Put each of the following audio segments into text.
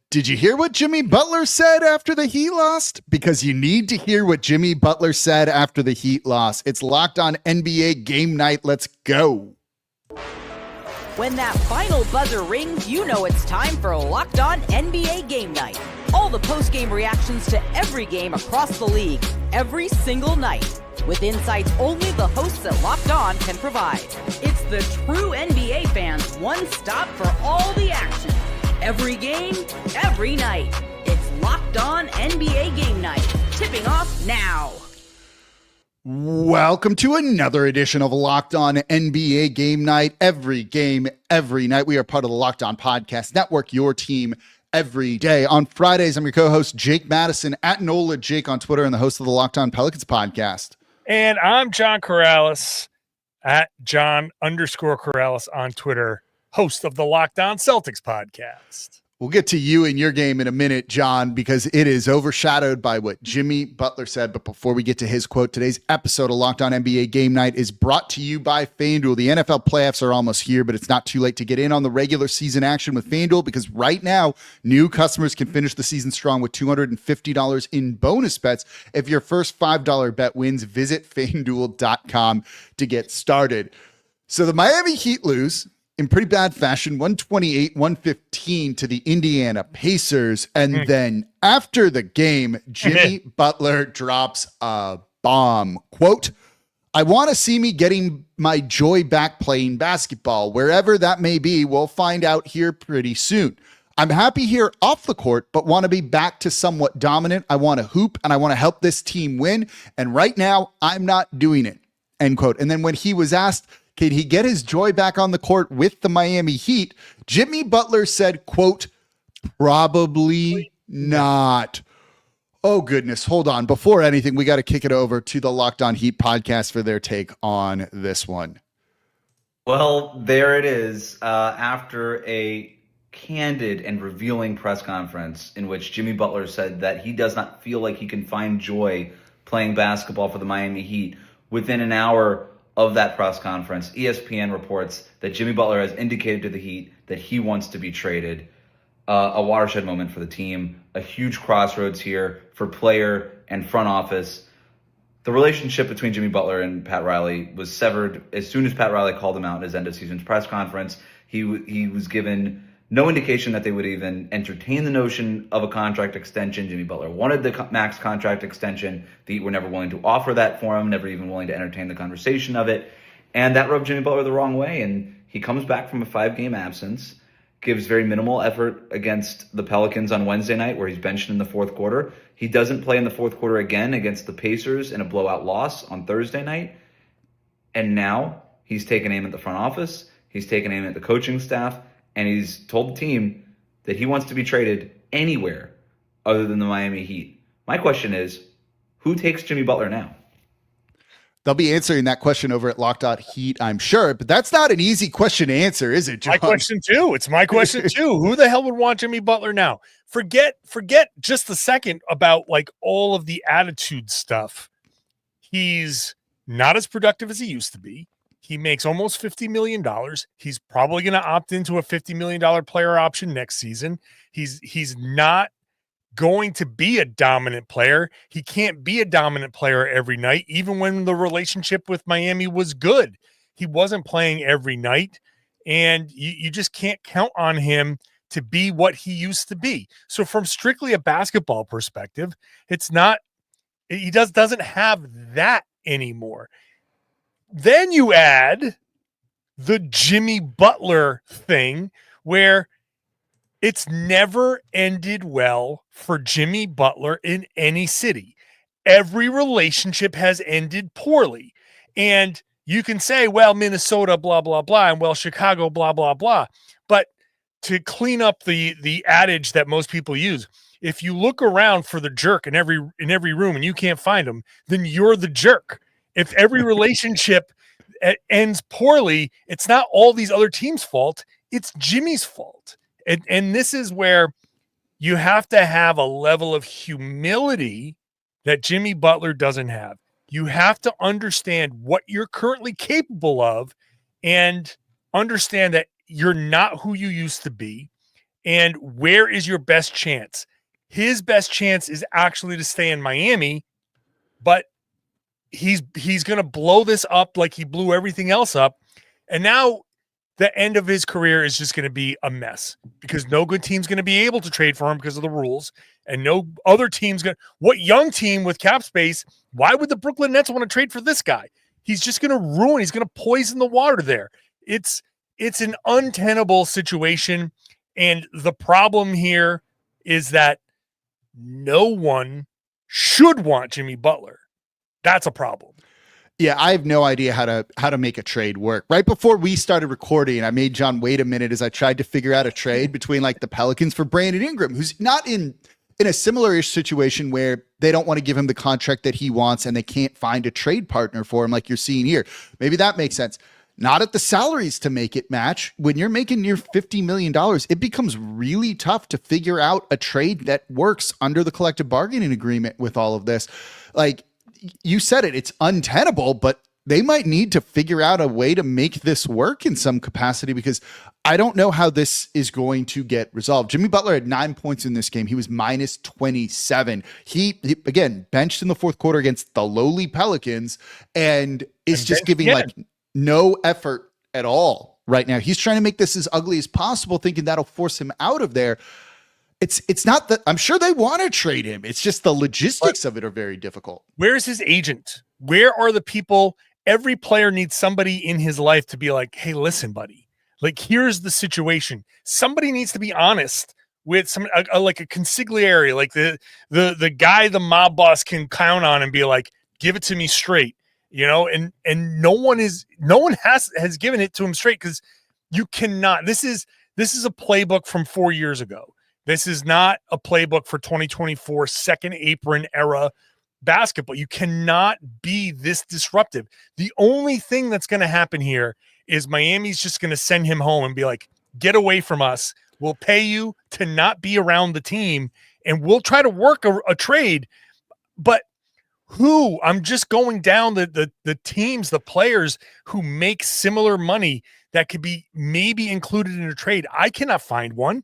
Did you hear what Jimmy Butler said after the Heat lost? Because you need to hear what Jimmy Butler said after the Heat lost. It's Locked On NBA Game Night. Let's go. When that final buzzer rings, you know it's time for Locked On NBA Game Night. All the post-game reactions to every game across the league, every single night, with insights only the hosts at Locked On can provide. It's the true NBA fans' one stop for all the action. Every game, every night. It's Locked On NBA Game Night. Tipping off now. Welcome to another edition of Locked On NBA Game Night. Every game, every night. We are part of the Locked On Podcast Network, your team every day. On Fridays, I'm your co-host, Jake Madison, at NOLA Jake on Twitter, and the host of the Locked On Pelicans podcast. And I'm John Karalis, at John_Karalis on Twitter, host of the Locked On Celtics podcast. We'll get to you and your game in a minute, John, because it is overshadowed by what Jimmy Butler said. But before we get to his quote, today's episode of Locked On NBA Game Night is brought to you by FanDuel. The NFL playoffs are almost here, but it's not too late to get in on the regular season action with FanDuel, because right now, new customers can finish the season strong with $250 in bonus bets. If your first $5 bet wins, visit FanDuel.com to get started. So the Miami Heat lose in pretty bad fashion, 128-115 to the Indiana Pacers. And then after the game, Jimmy Butler drops a bomb. Quote, "I want to see me getting my joy back playing basketball. Wherever that may be, we'll find out here pretty soon. I'm happy here off the court, but want to be back to somewhat dominant. I want to hoop, and I want to help this team win. And right now, I'm not doing it." End quote. And then when he was asked, can he get his joy back on the court with the Miami Heat, Jimmy Butler said, quote, "Probably not." Oh, goodness. Hold on. Before anything, we got to kick it over to the Locked On Heat podcast for their take on this one. Well, there it is. After a candid and revealing press conference in which Jimmy Butler said that he does not feel like he can find joy playing basketball for the Miami Heat, within an hour of that press conference, ESPN reports that Jimmy Butler has indicated to the Heat that he wants to be traded. A watershed moment for the team, a huge crossroads here for player and front office. The relationship between Jimmy Butler and Pat Riley was severed as soon as Pat Riley called him out in his end-of-season press conference. He was given no indication that they would even entertain the notion of a contract extension. Jimmy Butler wanted the max contract extension. The Heat were never willing to offer that for him, never even willing to entertain the conversation of it. And that rubbed Jimmy Butler the wrong way. And he comes back from a 5-game absence, gives very minimal effort against the Pelicans on Wednesday night, where he's benched in the fourth quarter. He doesn't play in the fourth quarter again against the Pacers in a blowout loss on Thursday night. And now he's taken aim at the front office. He's taken aim at the coaching staff. And he's told the team that he wants to be traded anywhere other than the Miami Heat. My question is, who takes Jimmy Butler now? They'll be answering that question over at Locked On Heat, I'm sure. But that's not an easy question to answer, is it, John? My question too. It's my question too. Who the hell would want Jimmy Butler now? Forget just a second about like all of the attitude stuff. He's not as productive as he used to be. He makes almost $50 million. He's probably going to opt into a $50 million player option next season. He's not going to be a dominant player. He can't be a dominant player every night, even when the relationship with Miami was good. He wasn't playing every night, and you just can't count on him to be what he used to be. So from strictly a basketball perspective, he doesn't have that anymore. Then you add the Jimmy Butler thing, where it's never ended well for Jimmy Butler in any city. Every relationship has ended poorly. And you can say, well, Minnesota, blah, blah, blah, and well, Chicago, blah, blah, blah. But to clean up the adage that most people use, if you look around for the jerk in every room and you can't find him, then you're the jerk. If every relationship ends poorly, it's not all these other teams' fault. It's Jimmy's fault. And this is where you have to have a level of humility that Jimmy Butler doesn't have. You have to understand what you're currently capable of and understand that you're not who you used to be. And where is your best chance? His best chance is actually to stay in Miami, but he's going to blow this up like he blew everything else up. And now the end of his career is just going to be a mess because no good team's going to be able to trade for him because of the rules, and no other team's going to. What young team with cap space? Why would the Brooklyn Nets want to trade for this guy? He's just going to ruin. He's going to poison the water there. It's an untenable situation, and the problem here is that no one should want Jimmy Butler. That's a problem. Yeah, I have no idea how to make a trade work. Right before we started recording, I made John wait a minute as I tried to figure out a trade between like the Pelicans for Brandon Ingram, who's not in a similar-ish situation where they don't want to give him the contract that he wants and they can't find a trade partner for him like you're seeing here. Maybe that makes sense. Not at the salaries to make it match. When you're making near $50 million, it becomes really tough to figure out a trade that works under the collective bargaining agreement with all of this. Like, you said it's untenable, but they might need to figure out a way to make this work in some capacity because I don't know how this is going to get resolved. Jimmy Butler had 9 points in this game. He was minus 27. He again, benched in the fourth quarter against the lowly Pelicans and is just giving like no effort at all right now. He's trying to make this as ugly as possible, thinking that'll force him out of there. It's not that I'm sure they want to trade him. It's just the logistics of it are very difficult. Where's his agent? Where are the people? Every player needs somebody in his life to be like, hey, listen, buddy, like, here's the situation. Somebody needs to be honest with some, like a consigliere, like the guy, the mob boss can count on and be like, give it to me straight, and no one has given it to him straight. Cause you cannot, this is a playbook from 4 years ago. This is not a playbook for 2024 second apron era basketball. You cannot be this disruptive. The only thing that's going to happen here is Miami's just going to send him home and be like, get away from us. We'll pay you to not be around the team, and we'll try to work a trade. But who? I'm just going down the teams, the players who make similar money that could be maybe included in a trade. I cannot find one.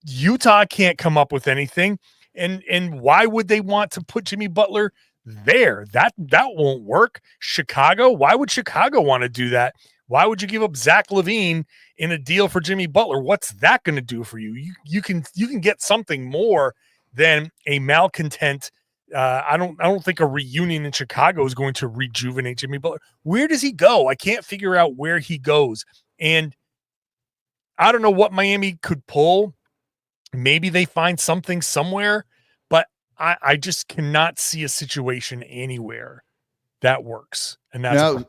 Utah can't come up with anything. And why would they want to put Jimmy Butler there? That won't work. Chicago, why would Chicago want to do that? Why would you give up Zach LaVine in a deal for Jimmy Butler? What's that going to do for you? You can get something more than a malcontent. I don't think a reunion in Chicago is going to rejuvenate Jimmy Butler. Where does he go? I can't figure out where he goes. And I don't know what Miami could pull. Maybe they find something somewhere, but I just cannot see a situation anywhere that works. And that's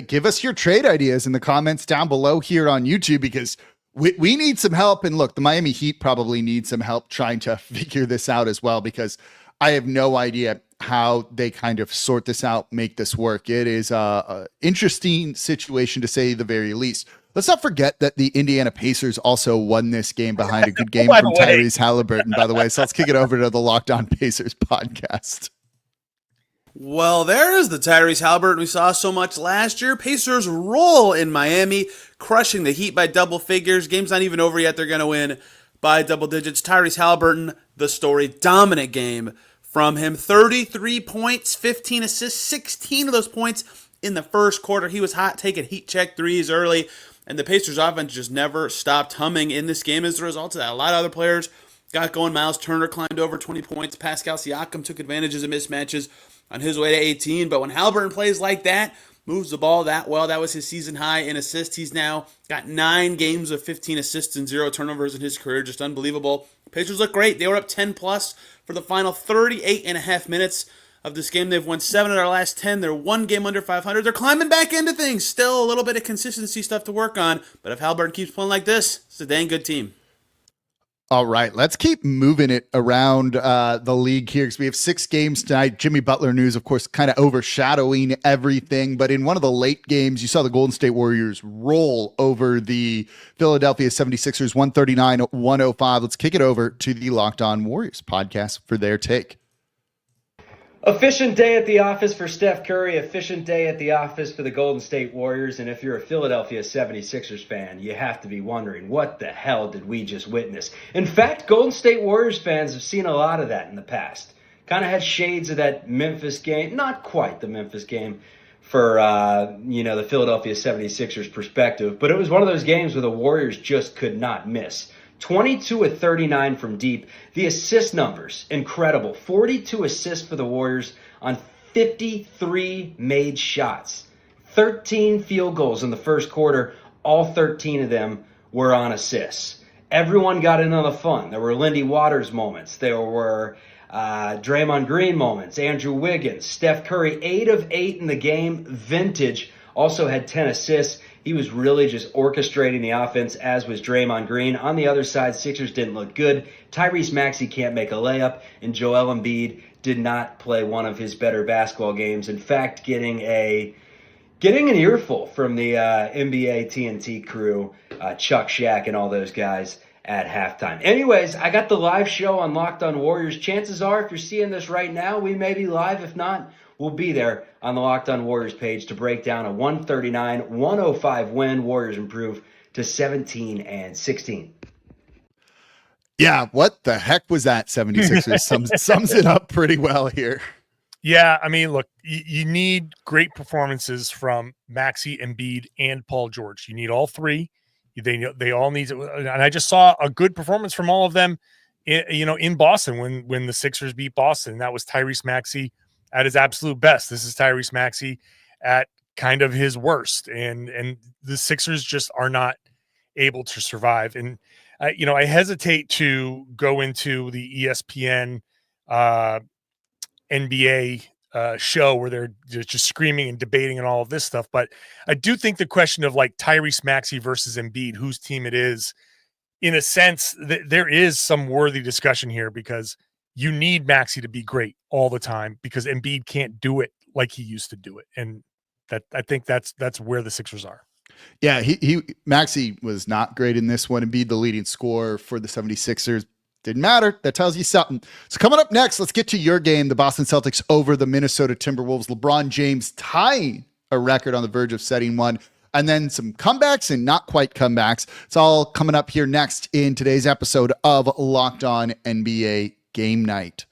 give us your trade ideas in the comments down below here on YouTube, because we need some help. And look, the Miami Heat probably need some help trying to figure this out as well, because I have no idea how they kind of sort this out, make this work. It is a interesting situation to say the very least. Let's not forget that the Indiana Pacers also won this game behind a good game from Tyrese Halliburton, by the way. So let's kick it over to the Locked On Pacers podcast. Well, there's the Tyrese Halliburton we saw so much last year. Pacers roll in Miami, crushing the Heat by double figures. Game's not even over yet. They're going to win by double digits. Tyrese Halliburton, the story, dominant game from him. 33 points, 15 assists, 16 of those points in the first quarter. He was hot, taking heat check threes early. And the Pacers offense just never stopped humming in this game as a result of that. A lot of other players got going. Miles Turner climbed over 20 points. Pascal Siakam took advantage of mismatches on his way to 18. But when Halliburton plays like that, moves the ball that well, that was his season high in assists. He's now got 9 games of 15 assists and 0 turnovers in his career. Just unbelievable. Pacers look great. They were up 10 plus for the final 38 and a half minutes of this game. They've won 7 of their last 10. They're 1 game under 500. They're climbing back into things. Still a little bit of consistency stuff to work on. But if Halliburton keeps playing like this, it's a dang good team. All right, let's keep moving it around the league here, because we have 6 games tonight. Jimmy Butler news, of course, kind of overshadowing everything. But in one of the late games, you saw the Golden State Warriors roll over the Philadelphia 76ers, 139-105. Let's kick it over to the Locked On Warriors podcast for their take. Efficient day at the office for Steph Curry, efficient day at the office for the Golden State Warriors, and if you're a Philadelphia 76ers fan, you have to be wondering, what the hell did we just witness? In fact, Golden State Warriors fans have seen a lot of that in the past. Kind of had shades of that Memphis game, not quite the Memphis game for, the Philadelphia 76ers perspective, but it was one of those games where the Warriors just could not miss. 22 of 39 from deep. The assist numbers, incredible. 42 assists for the Warriors on 53 made shots. 13 field goals in the first quarter. All 13 of them were on assists. Everyone got in on the fun. There were Lindy Waters moments. There were Draymond Green moments. Andrew Wiggins. Steph Curry, 8 of 8 in the game. Vintage. Also had 10 assists. He was really just orchestrating the offense, as was Draymond Green. On the other side, Sixers didn't look good. Tyrese Maxey can't make a layup, and Joel Embiid did not play one of his better basketball games. In fact, getting an earful from the NBA TNT crew, Chuck Shack and all those guys at halftime. Anyways, I got the live show on Locked On Warriors. Chances are, if you're seeing this right now, we may be live. If not, we'll be there on the Locked On Warriors page to break down a 139-105 win. Warriors improve to 17-16. Yeah, what the heck was that? 76ers sums it up pretty well here. Yeah, I mean, look, you need great performances from Maxey, Embiid, and Paul George. You need all three. They all need to, and I just saw a good performance from all of them, in Boston when the Sixers beat Boston. That was Tyrese Maxey at his absolute best. This is Tyrese Maxey at kind of his worst, and the Sixers just are not able to survive. And I hesitate to go into the ESPN NBA show where they're just screaming and debating and all of this stuff, but I do think the question of like Tyrese Maxey versus Embiid, whose team it is, in a sense, there is some worthy discussion here, because you need Maxey to be great all the time because Embiid can't do it like he used to do it. And I think that's where the Sixers are. Yeah, Maxey was not great in this one. Embiid, the leading scorer for the 76ers. Didn't matter. That tells you something. So coming up next, let's get to your game, the Boston Celtics over the Minnesota Timberwolves. LeBron James tying a record on the verge of setting one, and then some comebacks and not quite comebacks. It's all coming up here next in today's episode of Locked On NBA Game Night.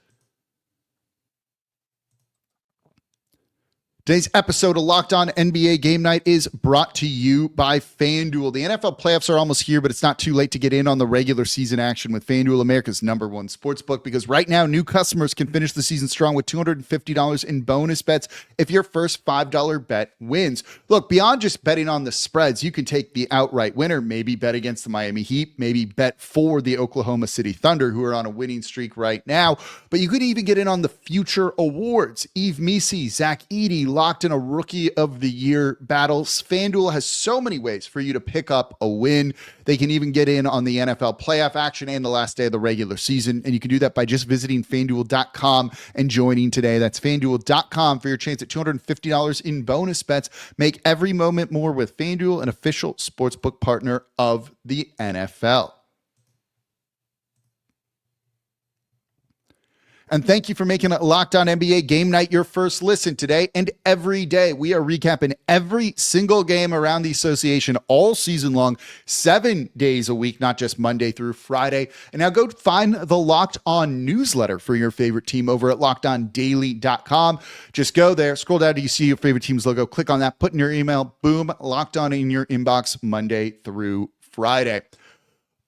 Today's episode of Locked On NBA Game Night is brought to you by FanDuel. The NFL playoffs are almost here, but it's not too late to get in on the regular season action with FanDuel, America's #1 sportsbook, because right now new customers can finish the season strong with $250 in bonus bets if your first $5 bet wins. Look, beyond just betting on the spreads, you can take the outright winner, maybe bet against the Miami Heat, maybe bet for the Oklahoma City Thunder, who are on a winning streak right now, but you could even get in on the future awards. Yves Missi, Zach Edey, locked in a Rookie of the Year battles. FanDuel has so many ways for you to pick up a win. They can even get in on the NFL playoff action and the last day of the regular season, and you can do that by just visiting FanDuel.com and joining today. That's FanDuel.com for your chance at $250 in bonus bets. Make every moment more with FanDuel, an official sportsbook partner of the NFL. And thank you for making Locked On NBA Game Night your first listen today and every day. We are recapping every single game around the association all season long, 7 days a week, not just Monday through Friday. And now go find the Locked On newsletter for your favorite team over at LockedOnDaily.com. Just go there, scroll down till you see your favorite team's logo, click on that, put in your email, boom, Locked On in your inbox Monday through Friday.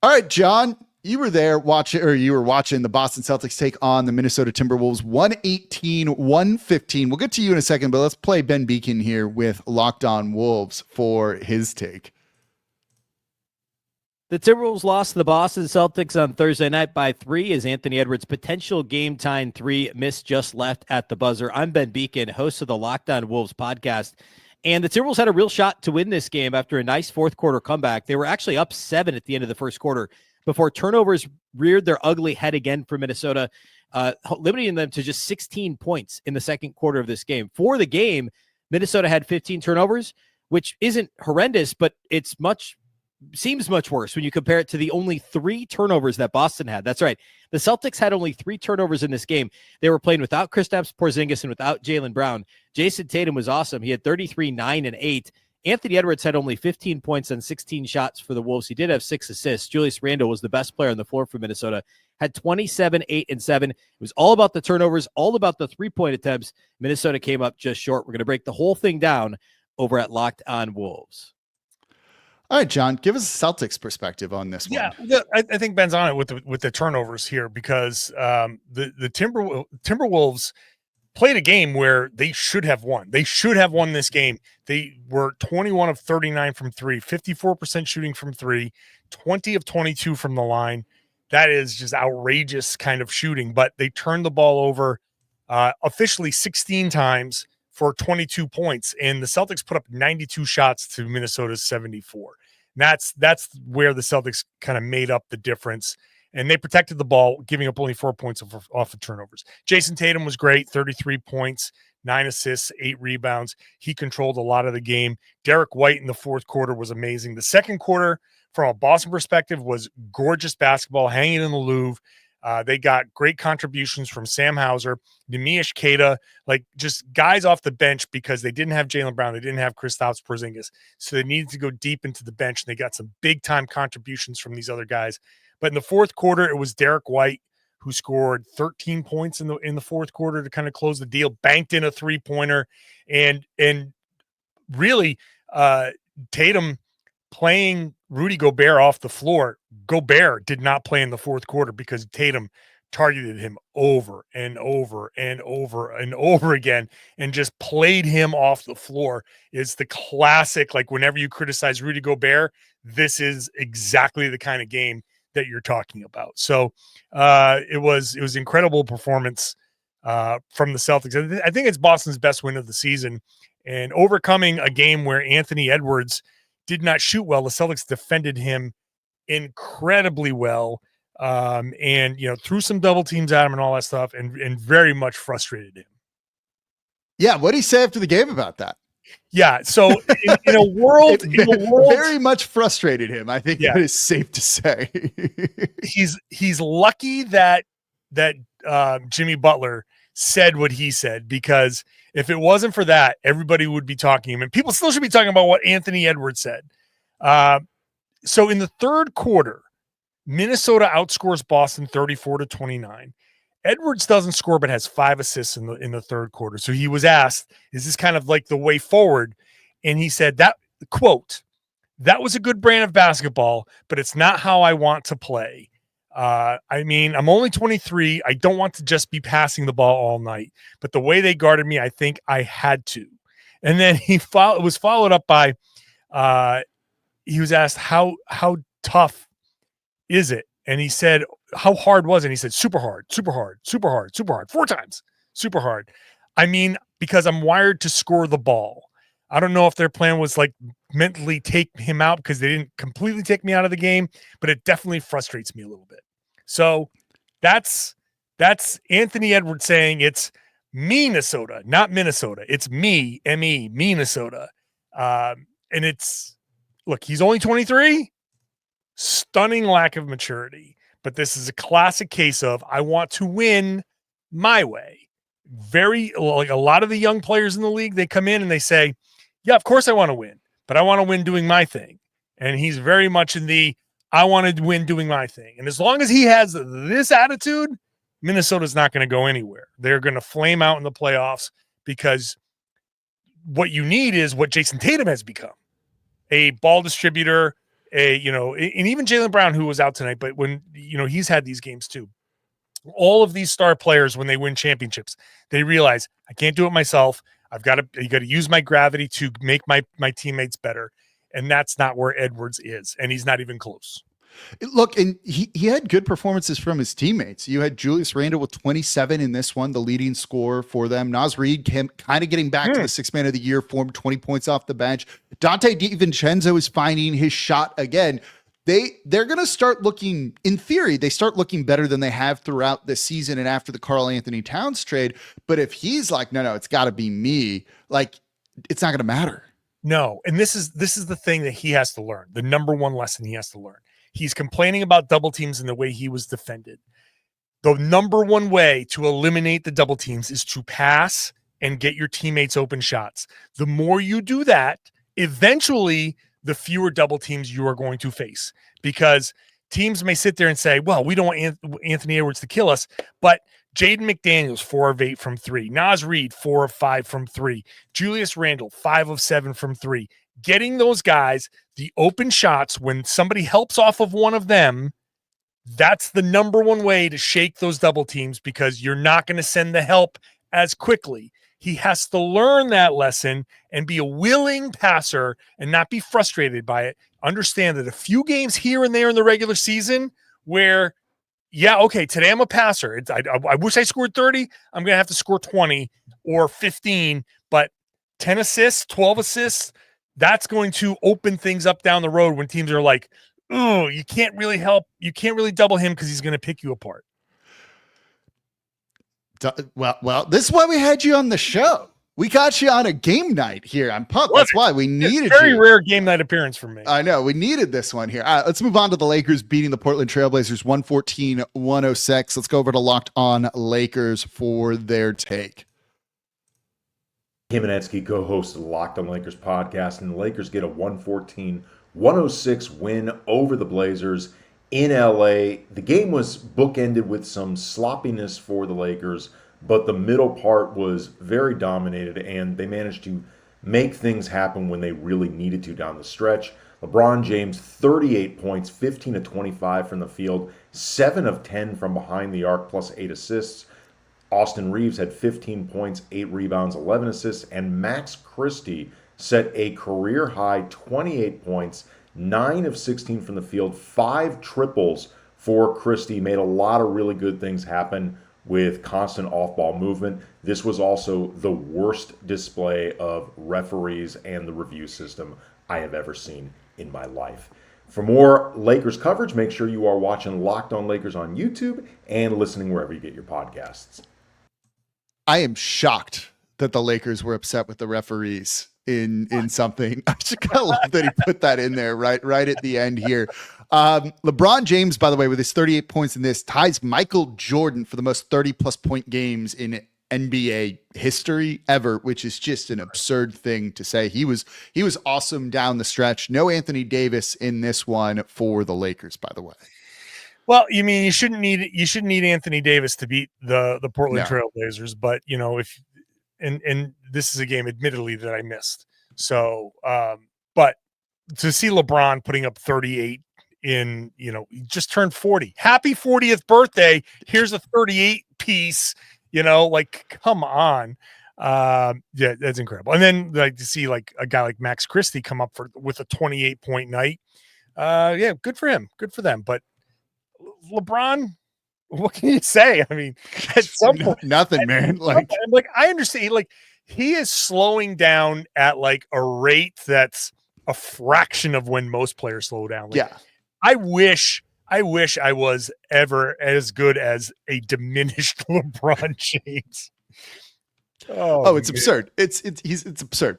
All right, John. You were there watching the Boston Celtics take on the Minnesota Timberwolves 118-115. We'll get to you in a second, but let's play Ben Beacon here with Locked On Wolves for his take. The Timberwolves lost to the Boston Celtics on Thursday night by 3 as Anthony Edwards' potential game-tying 3 missed just left at the buzzer. I'm Ben Beacon, host of the Locked On Wolves podcast. And the Timberwolves had a real shot to win this game after a nice fourth quarter comeback. They were actually up 7 at the end of the first quarter before turnovers reared their ugly head again for Minnesota, limiting them to just 16 points in the second quarter of this game. For the game, Minnesota had 15 turnovers, which isn't horrendous, but it's much seems much worse when you compare it to the only 3 turnovers that Boston had. That's right. The Celtics had only 3 turnovers in this game. They were playing without Kristaps Porzingis and without Jaylen Brown. Jason Tatum was awesome. He had 33, 9, and 8. Anthony Edwards had only 15 points on 16 shots for the Wolves. He did have 6 assists. Julius Randle was the best player on the floor for Minnesota, had 27, 8, and 7. It was all about the turnovers, all about the three-point attempts. Minnesota came up just short. We're going to break the whole thing down over at Locked On Wolves. All right, John, give us a Celtics perspective on this one. Yeah, I think Ben's on it with the turnovers here because the Timberwolves played a game where they should have won. They should have won this game. They were 21 of 39 from 3, 54% shooting from 3, 20 of 22 from the line. That is just outrageous kind of shooting, but they turned the ball over officially 16 times for 22 points, and the Celtics put up 92 shots to Minnesota's 74. And that's where the Celtics kind of made up the difference. And they protected the ball, giving up only 4 points off of turnovers. Jason Tatum was great, 33 points, 9 assists, 8 rebounds. He controlled a lot of the game. Derek White in the fourth quarter was amazing. The second quarter, from a Boston perspective, was gorgeous basketball, hanging in the Louvre. They got great contributions from Sam Hauser, Nemish Keita, like just guys off the bench because they didn't have Jaylen Brown. They didn't have Kristaps Porzingis. So they needed to go deep into the bench, and they got some big-time contributions from these other guys. But in the fourth quarter, it was Derek White who scored 13 points in the fourth quarter to kind of close the deal, banked in a three-pointer, and really Tatum playing Rudy Gobert off the floor. Gobert did not play in the fourth quarter because Tatum targeted him over and over and over and over again and just played him off the floor. It's the classic, like whenever you criticize Rudy Gobert, this is exactly the kind of game that you're talking about. So it was incredible performance from the Celtics. I think it's Boston's best win of the season, and overcoming a game where Anthony Edwards did not shoot well. The Celtics defended him incredibly well, and threw some double teams at him and all that stuff, and very much frustrated him. Yeah, what did he say after the game about that? Yeah, so in a world, very much frustrated him. I think that is safe to say. he's lucky that Jimmy Butler said what he said, because if it wasn't for that, everybody would be talking, and people still should be talking about what Anthony Edwards said. So in the third quarter, Minnesota outscores Boston 34-29. Edwards doesn't score, but has 5 assists in the third quarter. So he was asked, is this kind of like the way forward? And he said that, quote, "That was a good brand of basketball, but it's not how I want to play. I mean, I'm only 23. I don't want to just be passing the ball all night. But the way they guarded me, I think I had to." And then it was followed up by, he was asked, how tough is it? And he said, how hard was it? And he said, super hard, super hard, super hard, super hard, 4 times, super hard. I mean, because I'm wired to score the ball. I don't know if their plan was like mentally take him out because they didn't completely take me out of the game, but it definitely frustrates me a little bit. So that's Anthony Edwards saying it's Minnesota, not Minnesota. It's me, M-E, Minnesota. And it's, look, he's only 23. Stunning lack of maturity. But this is a classic case of I want to win my way. Very, like a lot of the young players in the league, they come in and they say, yeah, of course I want to win, but I want to win doing my thing. And he's very much in the I want to win doing my thing. And as long as he has this attitude, Minnesota's not going to go anywhere. They're going to flame out in the playoffs, because what you need is what Jason Tatum has become, a ball distributor, and even Jaylen Brown, who was out tonight, but when, he's had these games too. All of these star players, when they win championships, they realize I can't do it myself. You got to use my gravity to make my teammates better. And that's not where Edwards is. And he's not even close. Look, and he had good performances from his teammates. You had Julius Randle with 27 in this one, the leading scorer for them. Naz Reid kind of getting back to the 6th man of the year form, 20 points off the bench. Dante DiVincenzo is finding his shot again. They're going to start looking, in theory, they start looking better than they have throughout the season and after the Karl Anthony Towns trade. But if he's like, no, it's got to be me, like, it's not going to matter. No. And this is the thing that he has to learn. The number one lesson he has to learn. He's complaining about double teams and the way he was defended. The number one way to eliminate the double teams is to pass and get your teammates open shots. The more you do that, eventually the fewer double teams you are going to face, because teams may sit there and say, well, we don't want Anthony Edwards to kill us, but Jaden McDaniels, 4 of 8 from 3. Naz Reid, 4 of 5 from 3. Julius Randle, 5 of 7 from 3. Getting those guys the open shots when somebody helps off of one of them, that's the number one way to shake those double teams, because you're not going to send the help as quickly. He has to learn that lesson and be a willing passer and not be frustrated by it. Understand that a few games here and there in the regular season where, yeah, okay, today I'm a passer. I wish I scored 30. I'm going to have to score 20 or 15, but 10 assists, 12 assists, that's going to open things up down the road when teams are like, oh, you can't really help. You can't really double him because he's going to pick you apart. Well, this is why we had you on the show. We got you on a game night here. I'm pumped. That's why we needed very you. Rare game night appearance for me. I know. We needed this one here. All right, let's move on to the Lakers beating the Portland Trailblazers 114-106. Let's go over to Locked On Lakers for their take. Kamenetsky co-hosts the Locked On Lakers podcast, and the Lakers get a 114-106 win over the Blazers in LA. The game was bookended with some sloppiness for the Lakers, but the middle part was very dominated, and they managed to make things happen when they really needed to down the stretch. LeBron James, 38 points, 15 of 25 from the field, 7 of 10 from behind the arc, plus 8 assists. Austin Reeves had 15 points, 8 rebounds, 11 assists, and Max Christie set a career-high 28 points, 9 of 16 from the field, 5 triples for Christie. Made a lot of really good things happen with constant off-ball movement. This was also the worst display of referees and the review system I have ever seen in my life. For more Lakers coverage, make sure you are watching Locked On Lakers on YouTube and listening wherever you get your podcasts. I am shocked that the Lakers were upset with the referees in something. I just kind of love that he put that in there right at the end here. LeBron James, by the way, with his 38 points in this, ties Michael Jordan for the most 30-plus point games in NBA history ever, which is just an absurd thing to say. He was awesome down the stretch. No Anthony Davis in this one for the Lakers, by the way. Well, you mean you shouldn't need Anthony Davis to beat the Portland Trailblazers, but if and this is a game admittedly that I missed. So but to see LeBron putting up 38 in, he just turned 40. Happy 40th birthday. Here's a 38 piece, come on. Yeah, that's incredible. And then to see a guy like Max Christie come up with a 28 point night. Yeah, good for him. Good for them. But LeBron, what can you say? I mean, at some point, nothing, man. I understand. He is slowing down at a rate that's a fraction of when most players slow down. I wish I was ever as good as a diminished LeBron James. Oh, it's absurd. It's absurd.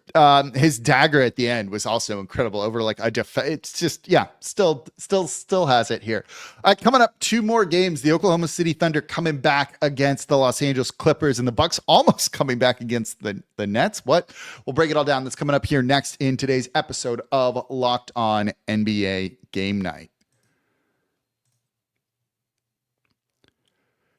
His dagger at the end was also incredible over it's just, still has it here. All right, coming up, 2 more games. The Oklahoma City Thunder coming back against the Los Angeles Clippers, and the Bucks almost coming back against the Nets. What? We'll break it all down. That's coming up here next in today's episode of Locked On NBA Game Night.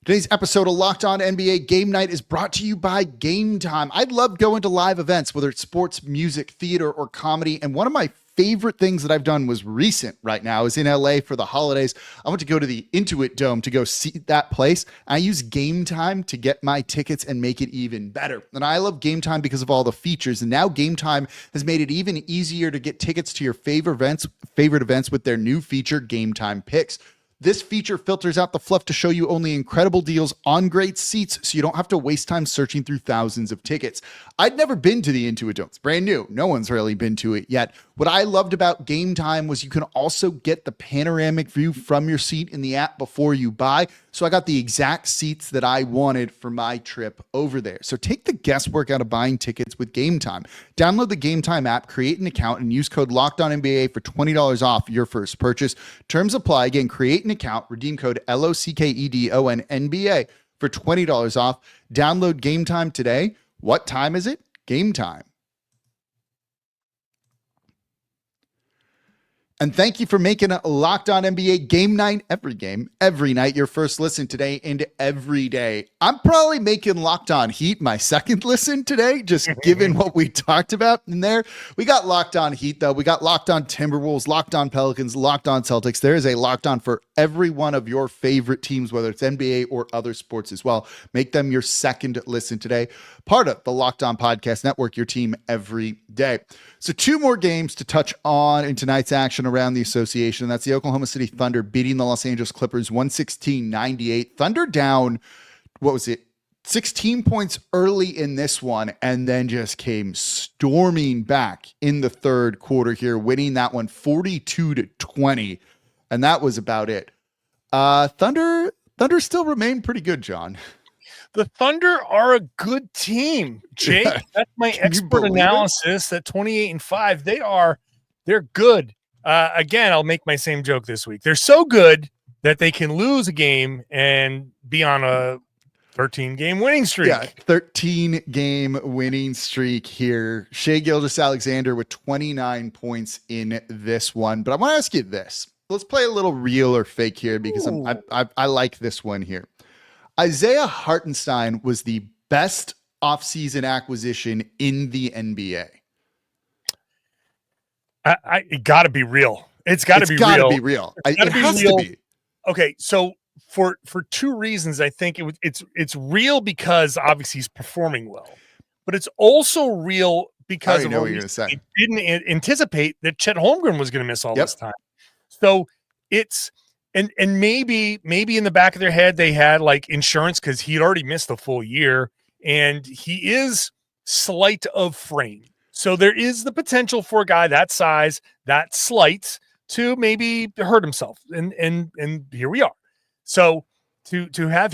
Today's episode of Locked On NBA Game Night is brought to you by Game Time. I love going to live events, whether it's sports, music, theater, or comedy. And one of my favorite things that I've done was recent right now is in LA for the holidays. I went to go to the Intuit Dome to go see that place. I use Game Time to get my tickets and make it even better. And I love Game Time because of all the features. And now Game Time has made it even easier to get tickets to your favorite events with their new feature, Game Time Picks. This feature filters out the fluff to show you only incredible deals on great seats, so you don't have to waste time searching through thousands of tickets. I'd never been to the Intuit Dome. It's brand new. No one's really been to it yet. What I loved about Game Time was you can also get the panoramic view from your seat in the app before you buy. So I got the exact seats that I wanted for my trip over there. So take the guesswork out of buying tickets with Game Time. Download the Game Time app, create an account, and use code LOCKEDONNBA for $20 off your first purchase. Terms apply. Again, create an account, redeem code LOCKEDONNBA for $20 off. Download Game Time today. What time is it? Game Time. And thank you for making a Locked On NBA game night, every night, your first listen today and every day. I'm probably making Locked On Heat my second listen today, just given what we talked about in there. We got Locked On Heat, though. We got Locked On Timberwolves, Locked On Pelicans, Locked On Celtics. There is a Locked On for every one of your favorite teams, whether it's NBA or other sports as well. Make them your second listen today. Part of the Locked On Podcast Network, your team every day. So 2 more games to touch on in tonight's action around the association. That's the Oklahoma City Thunder beating the Los Angeles Clippers 116-98. Thunder down, 16 points early in this one, and then just came storming back in the third quarter here, winning that one 42-20. And that was about it. Thunder still remain pretty good, John. The Thunder are a good team, Jake. That's my expert analysis at 28-5. They're good. Again, I'll make my same joke this week. They're so good that they can lose a game and be on a 13-game winning streak. Yeah, 13-game winning streak here. Shai Gilgeous-Alexander with 29 points in this one. But I want to ask you this. Let's play a little real or fake here because I like this one here. Isaiah Hartenstein was the best offseason acquisition in the NBA. It got to be real. It's got to be real. It has to be. Okay, so for 2 reasons, I think it's real because obviously he's performing well, but it's also real because I know what you're going to say. They didn't anticipate that Chet Holmgren was going to miss all this time. So it's and maybe in the back of their head they had like insurance because he'd already missed the full year, and he is slight of frame. So there is the potential for a guy that size, that slight, to maybe hurt himself. And here we are. So to have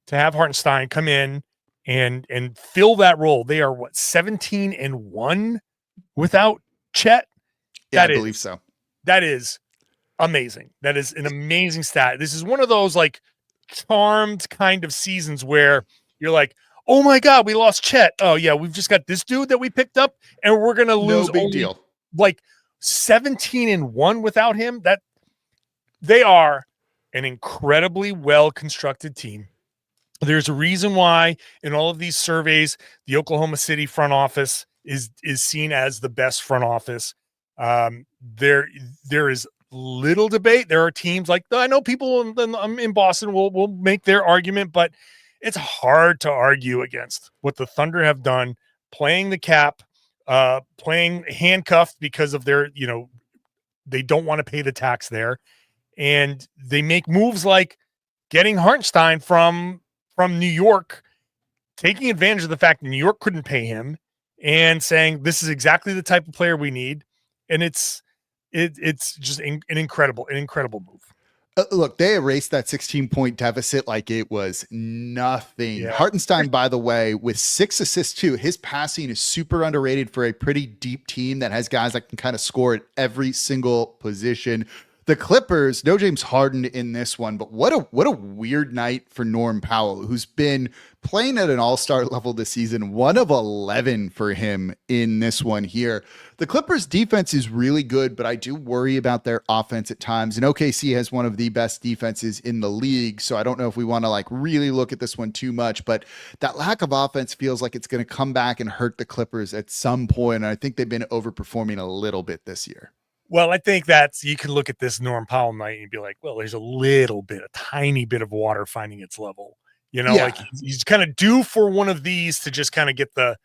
Hartenstein come in and fill that role, they are 17-1 without Chet. Yeah, I believe so. That is amazing. That is an amazing stat. This is one of those like charmed kind of seasons where you're like, oh my God, we lost Chet. Oh yeah, we've just got this dude that we picked up, and we're gonna lose. No big deal. Like 17-1 without him. That they are an incredibly well constructed team. There's a reason why in all of these surveys, the Oklahoma City front office is seen as the best front office. There is little debate. There are teams like I know people in Boston will make their argument, but it's hard to argue against what the Thunder have done, playing the cap, playing handcuffed because of their, they don't want to pay the tax there. And they make moves like getting Hartenstein from New York, taking advantage of the fact that New York couldn't pay him and saying, this is exactly the type of player we need. And it's just an incredible move. Look, they erased that 16-point deficit like it was nothing. Yeah. Hartenstein, by the way, with 6 assists too. His passing is super underrated for a pretty deep team that has guys that can kind of score at every single position. The Clippers, no James Harden in this one, but what a weird night for Norm Powell, who's been playing at an all-star level this season, 1 of 11 for him in this one here. The Clippers defense is really good, but I do worry about their offense at times. And OKC has one of the best defenses in the league, so I don't know if we want to really look at this one too much, but that lack of offense feels like it's going to come back and hurt the Clippers at some point, and I think they've been overperforming a little bit this year. Well, I think you can look at this Norm Powell night and be like, well, there's a tiny bit of water finding its level. Like he's kind of due for one of these to just kind of get because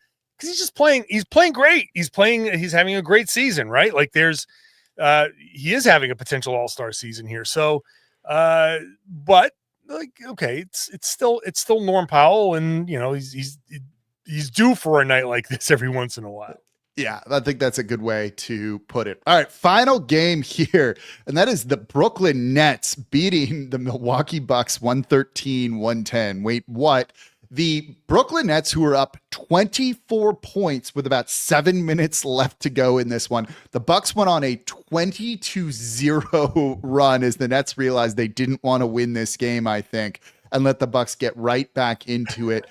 he's playing great. He's having a great season, right? Like he is having a potential all-star season here. So But like, okay, it's still Norm Powell, and he's due for a night like this every once in a while. Yeah, I think that's a good way to put it. All right, final game here, and that is the Brooklyn Nets beating the Milwaukee Bucks 113-110. Wait, what? The Brooklyn Nets, who were up 24 points with about 7 minutes left to go in this one. The Bucks went on a 20-0 run as the Nets realized they didn't want to win this game, I think, and let the Bucks get right back into it.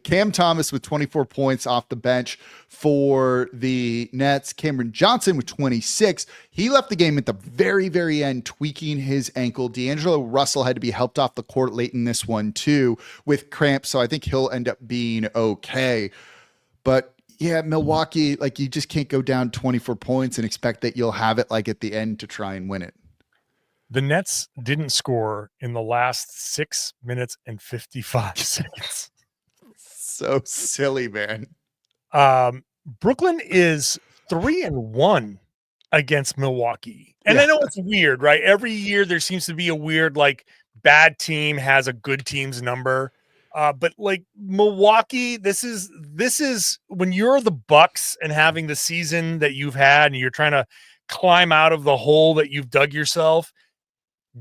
Cam Thomas with 24 points off the bench for the Nets. Cameron Johnson with 26. He left the game at the very, very end, tweaking his ankle. D'Angelo Russell had to be helped off the court late in this one too with cramps. So I think he'll end up being okay. But yeah, Milwaukee, like, you just can't go down 24 points and expect that you'll have it like at the end to try and win it. The Nets didn't score in the last 6 minutes and 55 seconds. So silly, man. Brooklyn is 3-1 against Milwaukee. And I know it's weird, right? Every year there seems to be a weird, like, bad team has a good team's number. But like Milwaukee, this is when you're the Bucks and having the season that you've had and you're trying to climb out of the hole that you've dug yourself.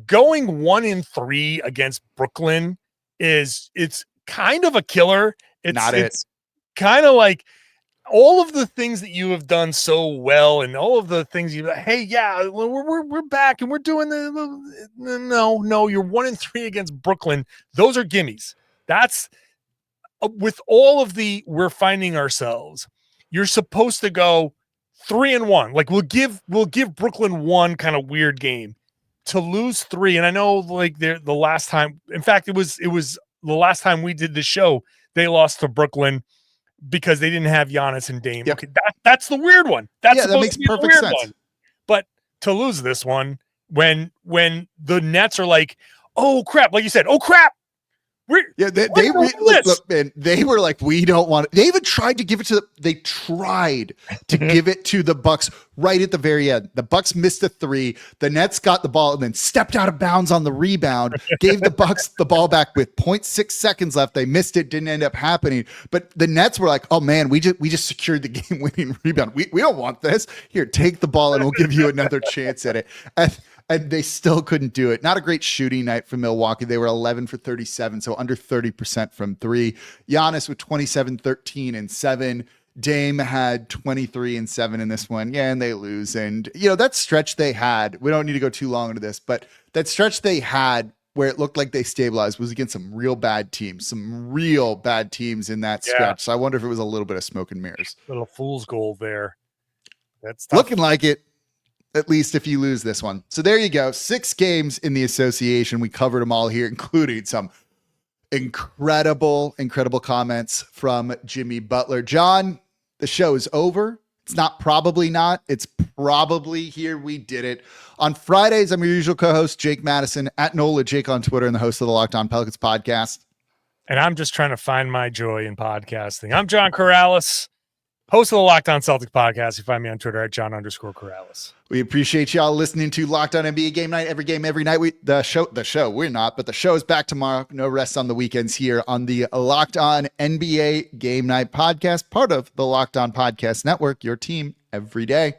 Going 1-3 against Brooklyn it's kind of a killer. It's kind of like all of the things that you have done so well, and all of the things we're back and we're doing no, you're 1-3 against Brooklyn. Those are gimmies. That's with all of we're finding ourselves. You're supposed to go 3-1. Like we'll give Brooklyn one kind of weird game. To lose 3, and I know like the last time, in fact, it was the last time we did the show, they lost to Brooklyn because they didn't have Giannis and Dame. Yep. Okay, that's the weird one. That makes perfect sense. One. But to lose this one when the Nets are like, oh crap, like you said, oh crap. They were like, we don't want it. They even tried to give it to give it to the Bucks right at the very end. The Bucks missed a 3. The Nets got the ball and then stepped out of bounds on the rebound, gave the Bucks the ball back with 0.6 seconds left. They missed it, didn't end up happening. But the Nets were like, oh man, we just secured the game winning rebound. We don't want this. Here, take the ball and we'll give you another chance at it. And they still couldn't do it. Not a great shooting night for Milwaukee. They were 11 for 37, so under 30% from 3. Giannis with 27, 13, and 7. Dame had 23 and 7 in this one. Yeah, and they lose. And, that stretch they had, we don't need to go too long into this, but that stretch they had where it looked like they stabilized was against some real bad teams in that stretch. So I wonder if it was a little bit of smoke and mirrors. Little fool's gold there. That's tough. Looking like it. At least if you lose this one. So there you go. 6 games in the association. We covered them all here, including some incredible comments from Jimmy Butler. John, the show is over. It's probably not. It's probably here. We did it. On Fridays, I'm your usual co-host, Jake Madison, at NOLA Jake on Twitter, and the host of the Locked On Pelicans podcast. And I'm just trying to find my joy in podcasting. I'm John Karalis, host of the Locked On Celtics podcast. You find me on Twitter at John_Karalis. We appreciate y'all listening to Locked On NBA Game Night. Every game, every night. The show, we're not, but the show is back tomorrow. No rest on the weekends here on the Locked On NBA Game Night podcast, part of the Locked On Podcast Network, your team every day.